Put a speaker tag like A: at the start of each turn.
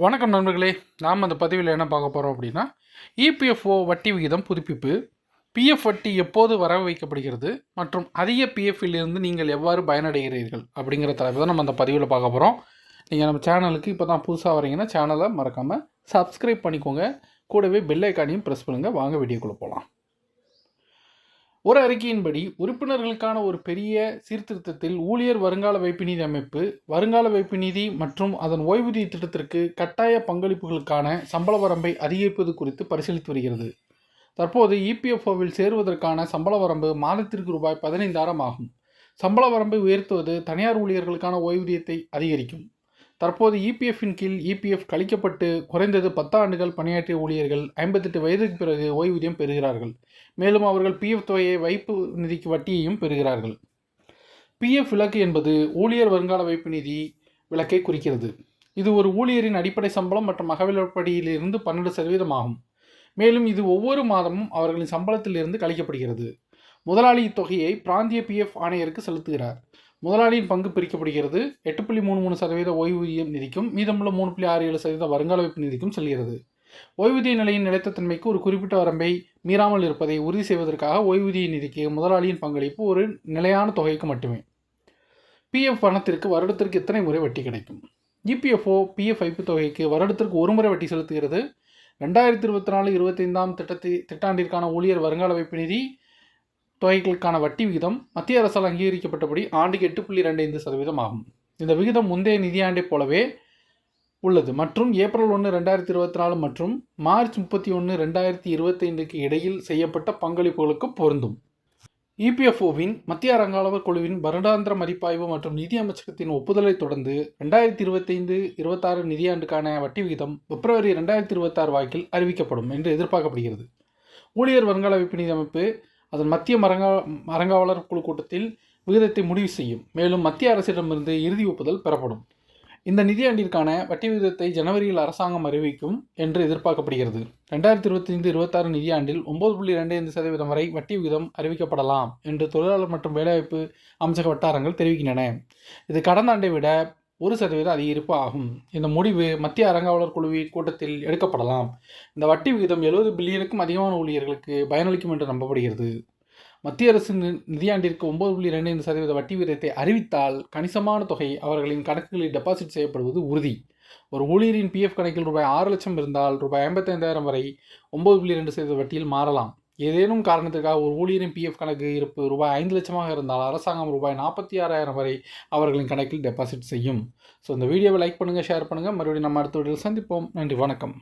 A: வணக்கம் நண்பர்களே, நாம் அந்த பதிவில் என்ன பார்க்க போகிறோம் அப்படின்னா, இபிஎஃப்ஓ வட்டி விகிதம் புதுப்பிப்பு, பிஎஃப் வட்டி எப்போது வரவு வைக்கப்படுகிறது மற்றும் அதிக பிஎஃப்பிலிருந்து நீங்கள் எவ்வாறு பயனடைகிறீர்கள் அப்படிங்கிற தலைப்பு தான் நம்ம அந்த பதிவில் பார்க்க போகிறோம். நீங்கள் நம்ம சேனலுக்கு இப்போ தான் புதுசாக வரீங்கன்னா சேனலை மறக்காமல் சப்ஸ்கிரைப் பண்ணிக்கோங்க. கூடவே பெல் ஐக்கானையும் ப்ரெஸ் பண்ணுங்கள். வாங்க வீடியோக்குள்ளே போகலாம். ஒரு அறிக்கையின்படி உறுப்பினர்களுக்கான ஒரு பெரிய சீர்திருத்தத்தில் ஊழியர் வருங்கால வைப்பு நிதி அமைப்பு வருங்கால வைப்பு நிதி மற்றும் அதன் ஓய்வூதிய திட்டத்திற்கு கட்டாய பங்களிப்புகளுக்கான சம்பள வரம்பை அதிகரிப்பது குறித்து பரிசீலித்து வருகிறது. தற்போது இபிஎஃப்ஓவில் சேருவதற்கான சம்பள வரம்பு மாதத்திற்கு ரூபாய் 15,000 ஆகும். சம்பள வரம்பை உயர்த்துவது தனியார் ஊழியர்களுக்கான ஓய்வூதியத்தை அதிகரிக்கும். தற்போது இபிஎஃப்பின் கீழ் இபிஎஃப் கழிக்கப்பட்டு குறைந்தது 10 ஆண்டுகள் பணியாற்றிய ஊழியர்கள் 58 வயதுக்கு பிறகு ஓய்வூதியம் பெறுகிறார்கள். மேலும் அவர்கள் பிஎஃப் தொகையை வைப்பு நிதிக்கு வட்டியையும் பெறுகிறார்கள். பிஎஃப் விலக்கு என்பது ஊழியர் வருங்கால வைப்பு நிதி விலக்கை குறிக்கிறது. இது ஒரு ஊழியரின் அடிப்படை சம்பளம் மற்றும் அகவிலப்படியிலிருந்து 12% ஆகும். மேலும் இது ஒவ்வொரு மாதமும் அவர்களின் சம்பளத்திலிருந்து கழிக்கப்படுகிறது. முதலாளி இத்தொகையை பிராந்திய பிஎஃப் ஆணையருக்கு செலுத்துகிறார். முதலாளியின் பங்கு பிரிக்கப்படுகிறது. 8.33% ஓய்வூதியம் நிதிக்கும் மீதமுள்ள 3.67% வருங்கால வைப்பு நிதிக்கும் செல்கிறது. ஓய்வூதிய நிலையின் நிலைத்த தன்மைக்கு ஒரு குறிப்பிட்ட வரம்பை மீறாமல் இருப்பதை உறுதி செய்வதற்காக ஓய்வூதிய நிதிக்கு முதலாளியின் பங்களிப்பு ஒரு நிலையான தொகைக்கு மட்டுமே. பிஎஃப் பணத்திற்கு வருடத்திற்கு எத்தனை முறை வட்டி கிடைக்கும்? இபிஎஃப்ஓ பிஎஃப் வைப்பு தொகைக்கு வருடத்திற்கு ஒரு முறை வட்டி செலுத்துகிறது. 2024-25 திட்டாண்டிற்கான ஊழியர் வருங்கால வைப்பு நிதி தொகைகளுக்கான வட்டி விகிதம் மத்திய அரசால் அங்கீகரிக்கப்பட்டபடி ஆண்டுக்கு 8.25% ஆகும். இந்த விகிதம் முந்தைய நிதியாண்டை போலவே உள்ளது மற்றும் ஏப்ரல் 1, 2024 மற்றும் மார்ச் 31, 2025க்கு இடையில் செய்யப்பட்ட பங்களிப்புகளுக்கு பொருந்தும். இபிஎஃப்ஓவின் மத்திய அரங்காவலர் குழுவின் வருடாந்திர மதிப்பாய்வு மற்றும் நிதி அமைச்சகத்தின் ஒப்புதலை தொடர்ந்து 2025-26 நிதியாண்டுக்கான வட்டி விகிதம் பிப்ரவரி 2026 வாக்கில் அறிவிக்கப்படும் என்று எதிர்பார்க்கப்படுகிறது. ஊழியர் வருங்கால வைப்பு நிதி அமைப்பு அதன் மத்திய அரங்காவலர் குழு கூட்டத்தில் விகிதத்தை முடிவு செய்யும். மேலும் மத்திய அரசிடமிருந்து இறுதி ஒப்புதல் பெறப்படும். இந்த நிதியாண்டிற்கான வட்டி விகிதத்தை ஜனவரியில் அரசாங்கம் அறிவிக்கும் என்று எதிர்பார்க்கப்படுகிறது. 2025-26 நிதியாண்டில் 9.25% வரை வட்டி விகிதம் அறிவிக்கப்படலாம் என்று தொழிலாளர் மற்றும் வேலைவாய்ப்பு அமைச்சக வட்டாரங்கள் தெரிவிக்கின்றன. இது கடந்த ஆண்டை விட 1% அதிகரிப்பு ஆகும். இந்த முடிவு மத்திய அரங்காவலர் குழுவின் கூட்டத்தில் எடுக்கப்படலாம். இந்த வட்டி விகிதம் 70 பில்லியனுக்கும் அதிகமான ஊழியர்களுக்கு பயனளிக்கும் என்று நம்பப்படுகிறது. மத்திய அரசு நிதியாண்டிற்கு 9.25% வட்டி விகிதத்தை அறிவித்தால் கணிசமான தொகை அவர்களின் கணக்குகளில் டெபாசிட் செய்யப்படுவது உறுதி. ஒரு ஊழியரின் பிஎஃப் கணக்கில் ரூபாய் 6 லட்சம் இருந்தால் ரூபாய் 55,000 வரை 9.2% வட்டியில் மாறலாம். ஏதேனும் காரணத்திற்காக ஒரு ஊழியரின் பிஎஃப் கணக்கு இருப்பு ரூபாய் 5 லட்சமாக இருந்தால் அரசாங்கம் ரூபாய் 46,000 வரை அவர்களின் கணக்கில் டெபாசிட் செய்யும். ஸோ இந்த வீடியோவை லைக் பண்ணுங்கள், ஷேர் பண்ணுங்கள். மறுபடியும் நம்ம அடுத்த வீடியோவில் சந்திப்போம். நன்றி, வணக்கம்.